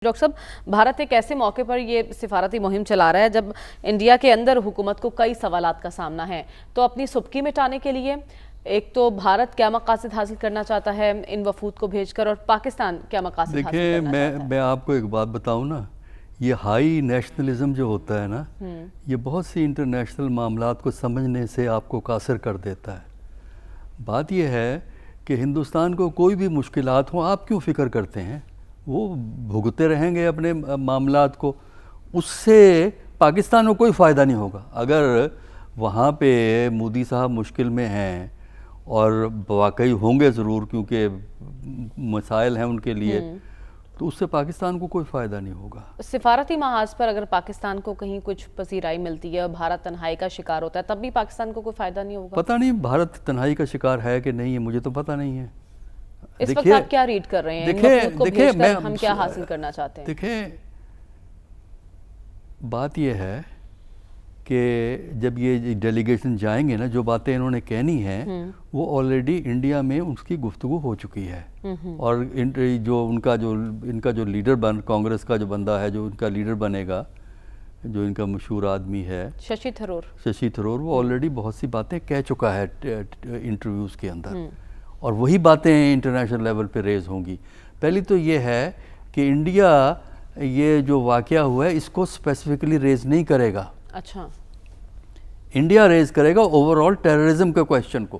Doctor صاحب، بھارت ایک ایسے موقع پر یہ سفارتی مہم چلا رہا ہے جب انڈیا کے اندر حکومت کو کئی سوالات کا سامنا ہے، تو اپنی سبکی مٹانے کے لیے ایک تو بھارت کیا مقاصد حاصل کرنا چاہتا ہے ان وفود کو بھیج کر، اور پاکستان کیا مقاصد حاصل کرنا چاہتا ہے؟ میں آپ کو ایک بات بتاؤں نا، یہ ہائی نیشنلزم جو ہوتا ہے نا، یہ بہت سی انٹرنیشنل معاملات کو سمجھنے سے آپ کو قاصر کر دیتا ہے۔ بات یہ ہے کہ ہندوستان کو کوئی بھی مشکلات ہوں، آپ کیوں فکر کرتے ہیں؟ وہ بھگتے رہیں گے اپنے معاملات کو، اس سے پاکستان کو کوئی فائدہ نہیں ہوگا۔ اگر وہاں پہ مودی صاحب مشکل میں ہیں، اور واقعی ہوں گے ضرور کیونکہ مسائل ہیں ان کے لیے، تو اس سے پاکستان کو کوئی فائدہ نہیں ہوگا۔ سفارتی محاذ پر اگر پاکستان کو کہیں کچھ پذیرائی ملتی ہے اور بھارت تنہائی کا شکار ہوتا ہے، تب بھی پاکستان کو کوئی فائدہ نہیں ہوگا؟ پتہ نہیں بھارت تنہائی کا شکار ہے کہ نہیں ہے، مجھے تو پتہ نہیں ہے۔ اس وقت آپ کیا ریڈ کر رہے ہیں؟ ان وفود کو بھیج کر ہم کیا حاصل کرنا چاہتے ہیں؟ دیکھیں، بات یہ ہے کہ جب یہ ڈیلیگیشن جائیں گے نا، جو باتیں انہوں نے کہنی ہیں وہ آلریڈی انڈیا میں اس کی گفتگو ہو چکی ہے، اور جو ان کا جو لیڈر کانگریس کا جو بندہ ہے، جو ان کا لیڈر بنے گا، جو ان کا مشہور آدمی ہے ششی تھرور، وہ آلریڈی بہت سی باتیں کہہ چکا ہے انٹرویوز کے اندر، اور وہی باتیں انٹرنیشنل لیول پہ ریز ہوں گی۔ پہلی تو یہ ہے کہ انڈیا یہ جو واقعہ ہوا ہے اس کو اسپیسیفکلی ریز نہیں کرے گا۔ اچھا، انڈیا ریز کرے گا اوور آل ٹیررزم کے کویشچن کو،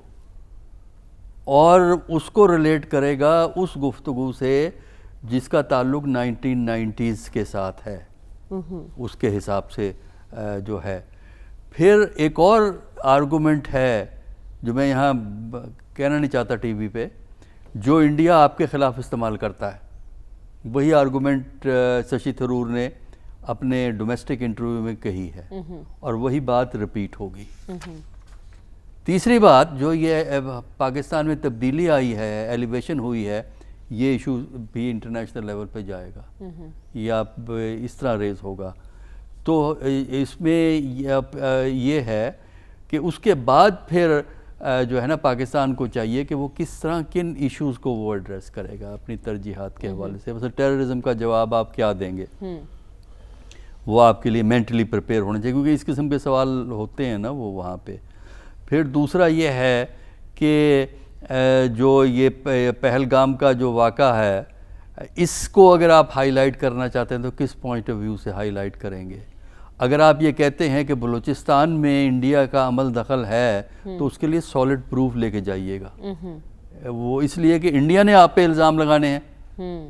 اور اس کو ریلیٹ کرے گا اس گفتگو سے جس کا تعلق 1990s کے ساتھ ہے، اس کے حساب سے جو ہے۔ پھر ایک اور آرگومنٹ ہے جو میں یہاں کہنا نہیں چاہتا ٹی وی پہ، جو انڈیا آپ کے خلاف استعمال کرتا ہے، وہی آرگومنٹ ششی تھرور نے اپنے ڈومیسٹک انٹرویو میں کہی ہے، اور وہی بات ریپیٹ ہوگی۔ تیسری بات جو یہ پاکستان میں تبدیلی آئی ہے، ایلیویشن ہوئی ہے، یہ ایشو بھی انٹرنیشنل لیول پہ جائے گا، یا اس طرح ریز ہوگا۔ تو اس میں یہ ہے کہ اس کے بعد پھر جو ہے نا پاکستان کو چاہیے کہ وہ کس طرح کن ایشوز کو وہ ایڈریس کرے گا اپنی ترجیحات کے حوالے سے۔ مثلا ٹیررزم کا جواب آپ کیا دیں گے، وہ آپ کے لیے مینٹلی پریپیئر ہونا چاہیے، کیونکہ اس قسم کے سوال ہوتے ہیں نا وہ وہاں پہ۔ پھر دوسرا یہ ہے کہ جو یہ پہلگام کا جو واقعہ ہے، اس کو اگر آپ ہائی لائٹ کرنا چاہتے ہیں تو کس پوائنٹ آف ویو سے ہائی لائٹ کریں گے؟ اگر آپ یہ کہتے ہیں کہ بلوچستان میں انڈیا کا عمل دخل ہے تو اس کے لیے سالڈ پروف لے کے جائیے گا۔ وہ اس لیے کہ انڈیا نے آپ پہ الزام لگانے ہیں،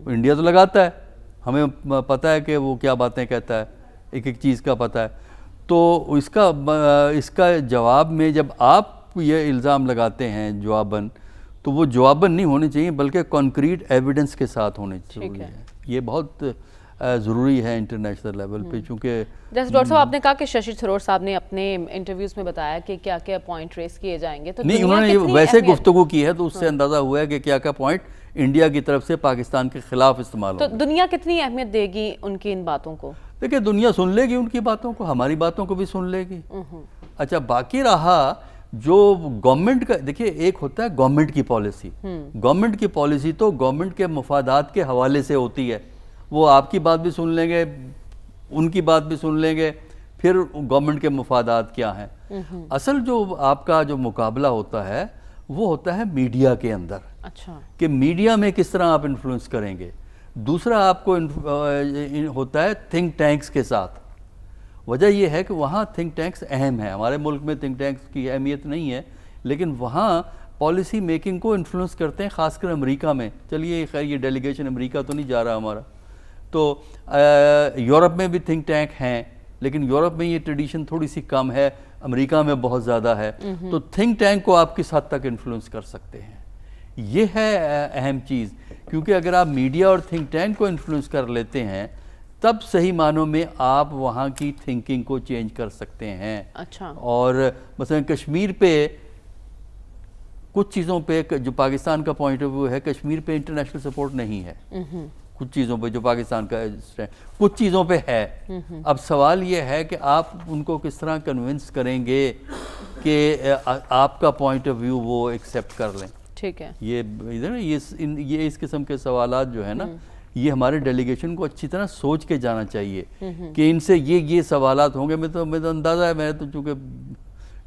انڈیا تو لگاتا ہے، ہمیں پتہ ہے کہ وہ کیا باتیں کہتا ہے، ایک ایک چیز کا پتہ ہے۔ تو اس کا جواب میں جب آپ یہ الزام لگاتے ہیں جواباً، تو وہ جواباً نہیں ہونے چاہیے بلکہ کانکریٹ ایویڈنس کے ساتھ ہونے چاہیے۔ یہ بہت ضروری ہے انٹرنیشنل لیول پہ، چونکہ جیسے ڈاکٹر صاحب آپ نے کہا کہ ششی تھرور صاحب نے اپنے انٹرویوز میں بتایا کہ کیا کیا پوائنٹ ریز کیے جائیں گے، تو نہیں، انہوں نے ویسے گفتگو کی ہے تو اس سے اندازہ ہوا ہے کہ کیا کیا پوائنٹ انڈیا کی طرف سے پاکستان کے خلاف استعمال تو دنیا کتنی اہمیت دے گی ان کی ان باتوں کو؟ دیکھیں، دنیا سن لے گی ان کی باتوں کو، ہماری باتوں کو بھی سن لے گی۔ اچھا، باقی رہا جو گورنمنٹ کا، دیکھیں ایک ہوتا ہے گورنمنٹ کی پالیسی، گورنمنٹ کی پالیسی تو گورنمنٹ کے مفادات کے حوالے سے ہوتی ہے، وہ آپ کی بات بھی سن لیں گے، ان کی بات بھی سن لیں گے، پھر گورنمنٹ کے مفادات کیا ہیں۔ اصل جو آپ کا جو مقابلہ ہوتا ہے وہ ہوتا ہے میڈیا کے اندر، کہ میڈیا میں کس طرح آپ انفلوئنس کریں گے۔ دوسرا آپ کو ہوتا ہے تھنک ٹینکس کے ساتھ۔ وجہ یہ ہے کہ وہاں تھنک ٹینکس اہم ہیں، ہمارے ملک میں تھنک ٹینکس کی اہمیت نہیں ہے، لیکن وہاں پالیسی میکنگ کو انفلوئنس کرتے ہیں، خاص کر امریکہ میں۔ چلیے خیر، یہ ڈیلیگیشن امریکہ تو نہیں جا رہا ہمارا، تو یورپ میں بھی تھنک ٹینک ہیں، لیکن یورپ میں یہ ٹریڈیشن تھوڑی سی کم ہے، امریکہ میں بہت زیادہ ہے۔ تو تھنک ٹینک کو آپ کس حد تک انفلوئنس کر سکتے ہیں، یہ ہے اہم چیز، کیونکہ اگر آپ میڈیا اور تھنک ٹینک کو انفلوئنس کر لیتے ہیں تب صحیح معنوں میں آپ وہاں کی تھنکنگ کو چینج کر سکتے ہیں۔ اور مثلا کشمیر پہ کچھ چیزوں پہ جو پاکستان کا پوائنٹ آف ویو ہے، کشمیر پہ انٹرنیشنل سپورٹ نہیں ہے، کچھ چیزوں پہ جو پاکستان کا کچھ چیزوں پہ ہے۔ اب سوال یہ ہے کہ آپ ان کو کس طرح کنونس کریں گے کہ آپ کا پوائنٹ آف ویو وہ ایکسیپٹ کر لیں۔ ٹھیک ہے، یہ اس قسم کے سوالات جو ہے نا، یہ ہمارے ڈیلیگیشن کو اچھی طرح سوچ کے جانا چاہیے کہ ان سے یہ سوالات ہوں گے. میں تو اندازہ ہے، میں نے تو چونکہ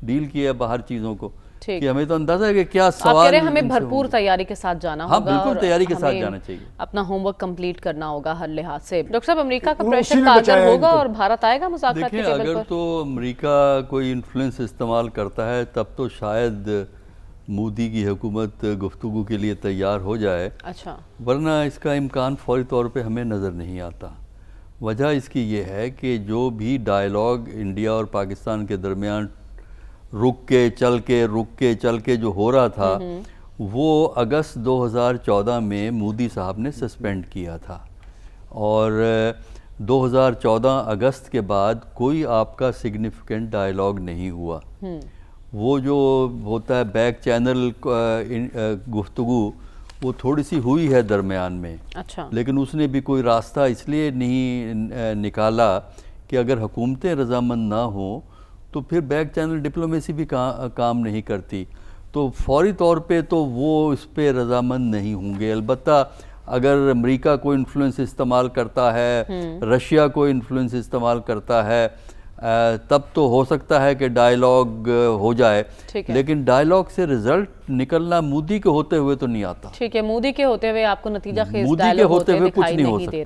ڈیل کیا ہے باہر چیزوں کو، کہ ہمیں تو اندازہ ہے کہ کیا سوال. آپ کہہ رہے ہیں ہمیں بھرپور تیاری کے ساتھ جانا ہوگا. ہاں بالکل تیاری کے ساتھ جانا چاہیے. اپنا ہوم ورک کمپلیٹ کرنا ہوگا ہر لحاظ سے. ڈاکٹر صاحب امریکہ کا پریشر کارگر ہوگا اور بھارت آئے گا مذاکرات کی ٹیبل پر؟ اگر تو امریکہ کوئی انفلوئنس استعمال کرتا ہے تب تو شاید مودی کی حکومت گفتگو کے لیے تیار ہو جائے. اچھا. ورنہ اس کا امکان فوری طور پہ ہمیں نظر نہیں آتا. وجہ اس کی یہ ہے کہ جو بھی ڈائیلاگ انڈیا اور پاکستان کے درمیان رک کے جو ہو رہا تھا وہ اگست 2014 میں مودی صاحب نے سسپینڈ کیا تھا، اور 2014 اگست کے بعد کوئی آپ کا سگنیفیکنٹ ڈائیلاگ نہیں ہوا. وہ جو ہوتا ہے بیک چینل گفتگو وہ تھوڑی سی ہوئی ہے درمیان میں. اچھا. لیکن اس نے بھی کوئی راستہ اس لیے نہیں نکالا کہ اگر حکومتیں رضامند نہ ہوں تو پھر بیک چینل ڈپلومیسی بھی کام نہیں کرتی. تو فوری طور پہ تو وہ اس پہ رضامند نہیں ہوں گے. البتہ اگر امریکہ کوئی انفلوئنس استعمال کرتا ہے، رشیا کوئی انفلوئنس استعمال کرتا ہے، تب تو ہو سکتا ہے کہ ڈائیلاگ ہو جائے. لیکن ڈائیلاگ سے رزلٹ نکلنا مودی کے ہوتے ہوئے تو نہیں آتا. ٹھیک ہے، مودی کے ہوتے ہوئے آپ کو نتیجہ خیز مودی کے ڈائیلاگ ہوتے ہوئے کچھ دکھائی نہیں ہو نہیں دے سکتا.